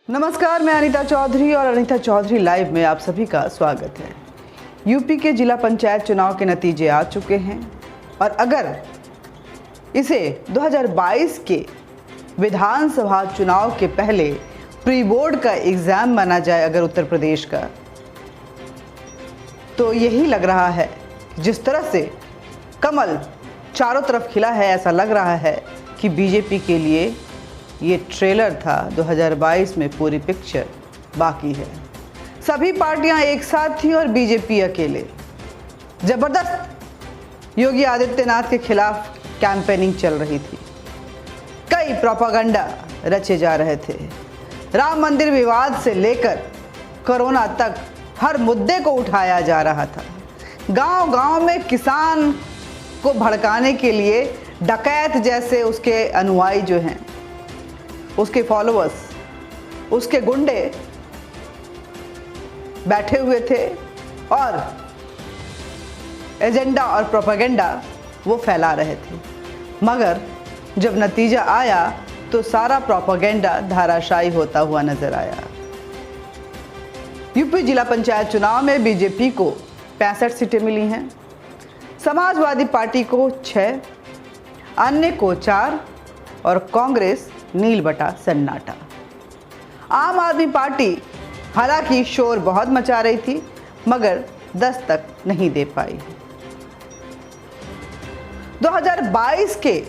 नमस्कार, मैं अनीता चौधरी और अनीता चौधरी लाइव में आप सभी का स्वागत है। यूपी के जिला पंचायत चुनाव के नतीजे आ चुके हैं और अगर इसे 2022 के विधानसभा चुनाव के पहले प्री बोर्ड का एग्ज़ाम माना जाए अगर उत्तर प्रदेश का, तो यही लग रहा है जिस तरह से कमल चारों तरफ खिला है, ऐसा लग रहा है कि बीजेपी के लिए ये ट्रेलर था। 2022 में पूरी पिक्चर बाकी है। सभी पार्टियां एक साथ थी और बीजेपी अकेले। जबरदस्त योगी आदित्यनाथ के खिलाफ कैंपेनिंग चल रही थी। कई प्रोपागंडा रचे जा रहे थे। राम मंदिर विवाद से लेकर कोरोना तक हर मुद्दे को उठाया जा रहा था। गांव-गांव में किसान को भड़काने के लिए डकैत जैसे उसके अनुयायी जो हैं, उसके फॉलोअर्स, उसके गुंडे बैठे हुए थे और एजेंडा और प्रोपेगेंडा वो फैला रहे थे। मगर जब नतीजा आया तो सारा प्रोपेगेंडा धाराशायी होता हुआ नजर आया। यूपी जिला पंचायत चुनाव में बीजेपी को 65 सीटें मिली हैं, समाजवादी पार्टी को 6, अन्य को 4 और कांग्रेस नील बटा सन्नाटा। आम आदमी पार्टी हालांकि शोर बहुत मचा रही थी मगर दस्तक नहीं दे पाई। 2022 के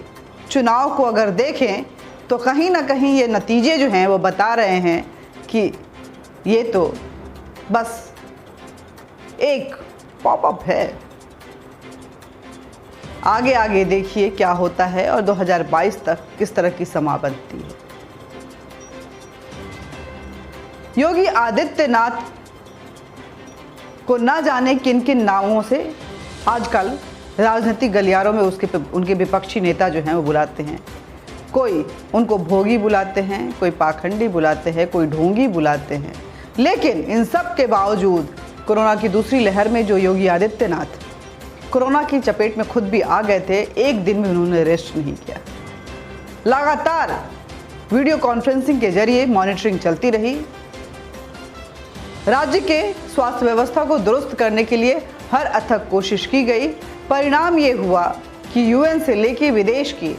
चुनाव को अगर देखें तो कहीं ना कहीं ये नतीजे जो हैं वो बता रहे हैं कि ये तो बस एक पॉपअप है। आगे आगे देखिए क्या होता है और 2022 तक किस तरह की समा बनती है। योगी आदित्यनाथ को ना जाने किन किन नामों से आजकल राजनीतिक गलियारों में उनके विपक्षी नेता जो हैं वो बुलाते हैं। कोई उनको भोगी बुलाते हैं, कोई पाखंडी बुलाते हैं, कोई ढोंगी बुलाते हैं। लेकिन इन सब के बावजूद कोरोना की दूसरी लहर में जो योगी आदित्यनाथ कोरोना की चपेट में खुद भी आ गए थे, एक दिन में उन्होंने रेस्ट नहीं किया। लगातार वीडियो कॉन्फ्रेंसिंग के जरिए मॉनिटरिंग चलती रही। राज्य के स्वास्थ्य व्यवस्था को दुरुस्त करने के लिए हर अथक कोशिश की गई। परिणाम ये हुआ कि यूएन से लेकर विदेश की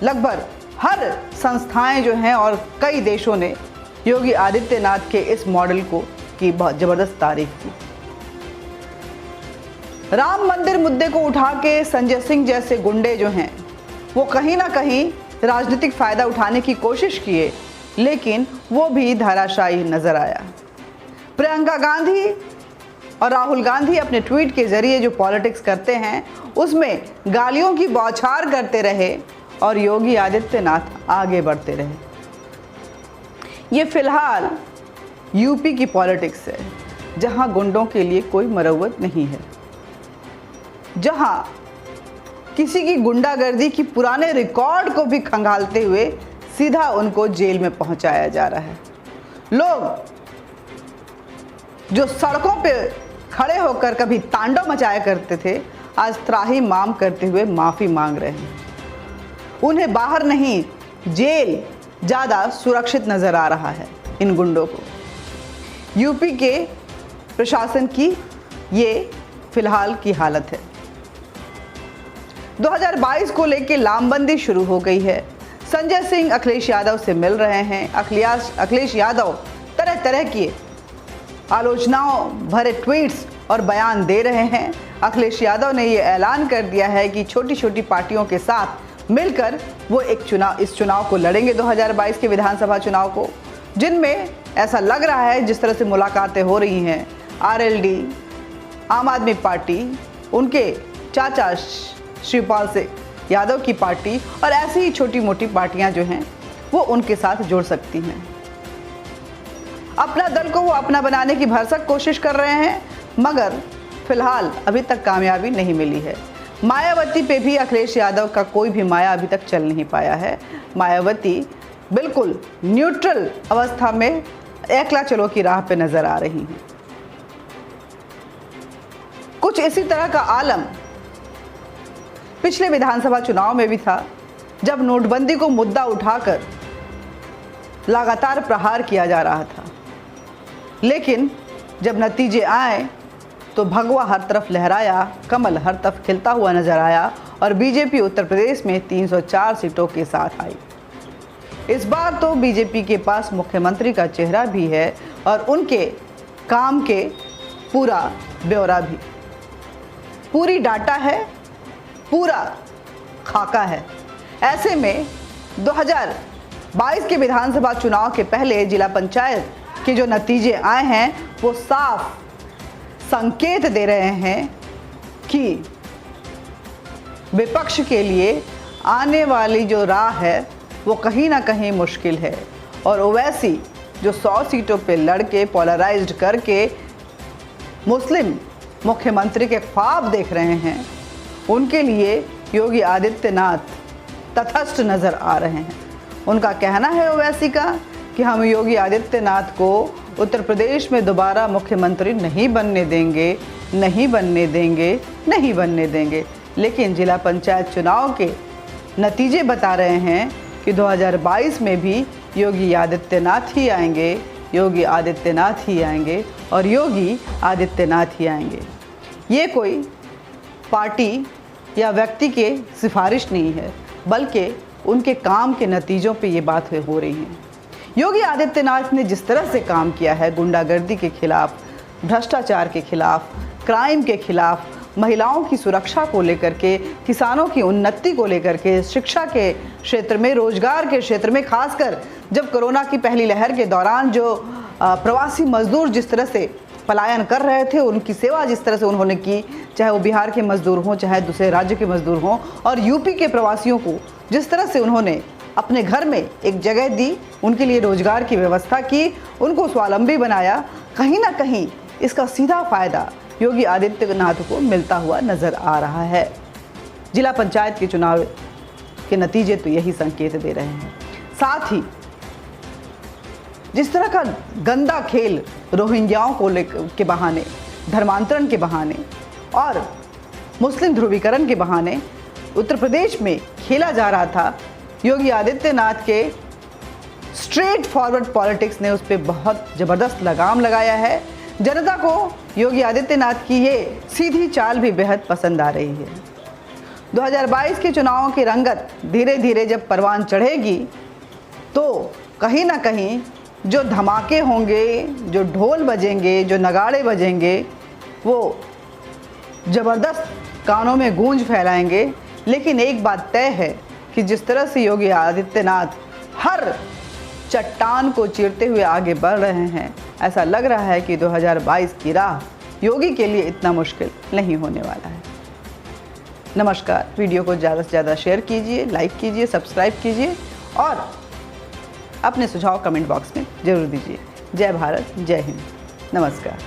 लगभग हर संस्थाएं जो हैं और कई देशों ने योगी आदित्यनाथ के इस मॉडल को की बहुत ज़बरदस्त तारीफ की। राम मंदिर मुद्दे को उठा के संजय सिंह जैसे गुंडे जो हैं वो कहीं ना कहीं राजनीतिक फ़ायदा उठाने की कोशिश किए, लेकिन वो भी धाराशायी नज़र आया। प्रियंका गांधी और राहुल गांधी अपने ट्वीट के ज़रिए जो पॉलिटिक्स करते हैं उसमें गालियों की बौछार करते रहे और योगी आदित्यनाथ आगे बढ़ते रहे। ये फिलहाल यूपी की पॉलिटिक्स है जहां गुंडों के लिए कोई मरम्मत नहीं है, जहां किसी की गुंडागर्दी की पुराने रिकॉर्ड को भी खंगालते हुए सीधा उनको जेल में पहुंचाया जा रहा है। लोग जो सड़कों पे खड़े होकर कभी तांडव मचाया करते थे, आज त्राही माम करते हुए माफ़ी मांग रहे हैं। उन्हें बाहर नहीं, जेल ज़्यादा सुरक्षित नज़र आ रहा है इन गुंडों को। यूपी के प्रशासन की ये फिलहाल की हालत है। 2022 को लेकर लामबंदी शुरू हो गई है। संजय सिंह अखिलेश यादव से मिल रहे हैं। अखिलेश यादव तरह तरह की आलोचनाओं भरे ट्वीट्स और बयान दे रहे हैं। अखिलेश यादव ने ये ऐलान कर दिया है कि छोटी छोटी पार्टियों के साथ मिलकर वो इस चुनाव को लड़ेंगे, 2022 के विधानसभा चुनाव को, जिनमें ऐसा लग रहा है जिस तरह से मुलाकातें हो रही हैं आरएलडी, आम आदमी पार्टी, उनके चाचा शिवपाल से यादव की पार्टी और ऐसी ही छोटी मोटी पार्टियां जो हैं वो उनके साथ जुड़ सकती हैं। अपना दल को वो अपना बनाने की भरसक कोशिश कर रहे हैं मगर फिलहाल अभी तक कामयाबी नहीं मिली है। मायावती पे भी अखिलेश यादव का कोई भी माया अभी तक चल नहीं पाया है। मायावती बिल्कुल न्यूट्रल अवस्था में एकला चलो की राह पे नजर आ रही हैं। कुछ इसी तरह का आलम पिछले विधानसभा चुनाव में भी था, जब नोटबंदी को मुद्दा उठाकर लगातार प्रहार किया जा रहा था। लेकिन जब नतीजे आए तो भगवा हर तरफ लहराया, कमल हर तरफ खिलता हुआ नजर आया और बीजेपी उत्तर प्रदेश में 304 सीटों के साथ आई। इस बार तो बीजेपी के पास मुख्यमंत्री का चेहरा भी है और उनके काम के पूरा ब्यौरा भी, पूरी डाटा है, पूरा खाका है। ऐसे में 2022 के विधानसभा चुनाव के पहले जिला पंचायत के जो नतीजे आए हैं वो साफ संकेत दे रहे हैं कि विपक्ष के लिए आने वाली जो राह है वो कहीं ना कहीं मुश्किल है और ओवैसी जो 100 सीटों पे लड़के पोलराइज्ड करके मुस्लिम मुख्यमंत्री के ख्वाब देख रहे हैं, उनके लिए योगी आदित्यनाथ तटस्थ नज़र आ रहे हैं। उनका कहना है ओवैसी का कि हम योगी आदित्यनाथ को उत्तर प्रदेश में दोबारा मुख्यमंत्री नहीं बनने देंगे, नहीं बनने देंगे, नहीं बनने देंगे। लेकिन जिला पंचायत चुनाव के नतीजे बता रहे हैं कि 2022 में भी योगी आदित्यनाथ ही आएंगे, योगी आदित्यनाथ ही आएंगे और योगी आदित्यनाथ ही आएंगे। ये कोई पार्टी या व्यक्ति के सिफारिश नहीं है, बल्कि उनके काम के नतीजों पे ये बात हो रही है। योगी आदित्यनाथ ने जिस तरह से काम किया है गुंडागर्दी के खिलाफ, भ्रष्टाचार के खिलाफ, क्राइम के खिलाफ, महिलाओं की सुरक्षा को लेकर के, किसानों की उन्नति को लेकर के, शिक्षा के क्षेत्र में, रोजगार के क्षेत्र में, खासकर जब कोरोना की पहली लहर के दौरान जो प्रवासी मजदूर जिस तरह से पलायन कर रहे थे, उनकी सेवा जिस तरह से उन्होंने की, चाहे वो बिहार के मजदूर हों, चाहे दूसरे राज्य के मजदूर हों, और यूपी के प्रवासियों को जिस तरह से उन्होंने अपने घर में एक जगह दी, उनके लिए रोजगार की व्यवस्था की, उनको स्वावलंबी बनाया, कहीं ना कहीं इसका सीधा फायदा योगी आदित्यनाथ को मिलता हुआ नजर आ रहा है। जिला पंचायत के चुनाव के नतीजे तो यही संकेत दे रहे हैं। साथ ही जिस तरह का गंदा खेल रोहिंग्याओं को के बहाने, धर्मांतरण के बहाने और मुस्लिम ध्रुवीकरण के बहाने उत्तर प्रदेश में खेला जा रहा था, योगी आदित्यनाथ के स्ट्रेट फॉरवर्ड पॉलिटिक्स ने उस पर बहुत ज़बरदस्त लगाम लगाया है। जनता को योगी आदित्यनाथ की ये सीधी चाल भी बेहद पसंद आ रही है। 2022 के चुनावों की रंगत धीरे धीरे जब परवान चढ़ेगी तो कहीं ना कहीं जो धमाके होंगे, जो ढोल बजेंगे, जो नगाड़े बजेंगे, वो ज़बरदस्त कानों में गूंज फैलाएंगे। लेकिन एक बात तय है कि जिस तरह से योगी आदित्यनाथ हर चट्टान को चीरते हुए आगे बढ़ रहे हैं, ऐसा लग रहा है कि 2022 की राह योगी के लिए इतना मुश्किल नहीं होने वाला है। नमस्कार। वीडियो को ज़्यादा से ज़्यादा शेयर कीजिए, लाइक कीजिए, सब्सक्राइब कीजिए और अपने सुझाव कमेंट बॉक्स में ज़रूर दीजिए। जय भारत, जय हिंद, नमस्कार।